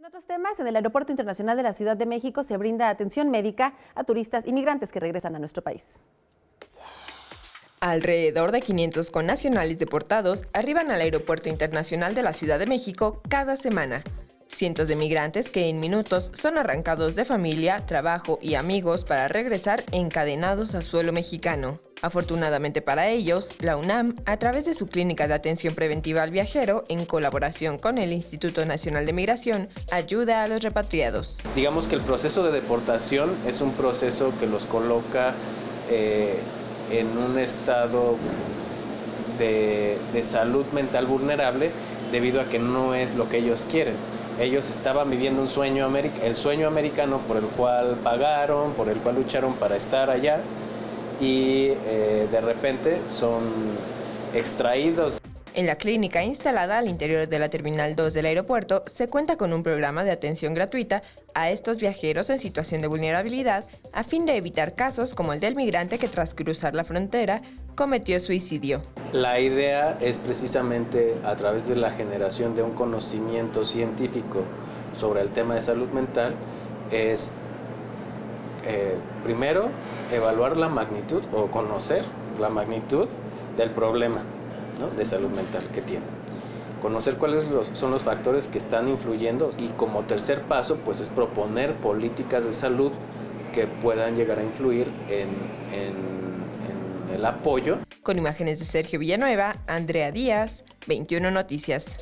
En otros temas, en el Aeropuerto Internacional de la Ciudad de México se brinda atención médica a turistas inmigrantes que regresan a nuestro país. Alrededor de 500 connacionales deportados arriban al Aeropuerto Internacional de la Ciudad de México cada semana. Cientos de migrantes que en minutos son arrancados de familia, trabajo y amigos para regresar encadenados a suelo mexicano. Afortunadamente para ellos, la UNAM, a través de su Clínica de Atención Preventiva al Viajero, en colaboración con el Instituto Nacional de Migración, ayuda a los repatriados. Digamos que el proceso de deportación es un proceso que los coloca en un estado de salud mental vulnerable debido a que no es lo que ellos quieren. Ellos estaban viviendo un sueño, el sueño americano por el cual pagaron, por el cual lucharon para estar allá y de repente son extraídos. En la clínica instalada al interior de la Terminal 2 del aeropuerto se cuenta con un programa de atención gratuita a estos viajeros en situación de vulnerabilidad a fin de evitar casos como el del migrante que tras cruzar la frontera cometió suicidio. La idea es precisamente a través de la generación de un conocimiento científico sobre el tema de salud mental es primero evaluar la magnitud o conocer la magnitud del problema, ¿no?, de salud mental que tiene. Conocer cuáles son los factores que están influyendo y como tercer paso pues es proponer políticas de salud que puedan llegar a influir en el apoyo. Con imágenes de Sergio Villanueva, Andrea Díaz, 21 Noticias.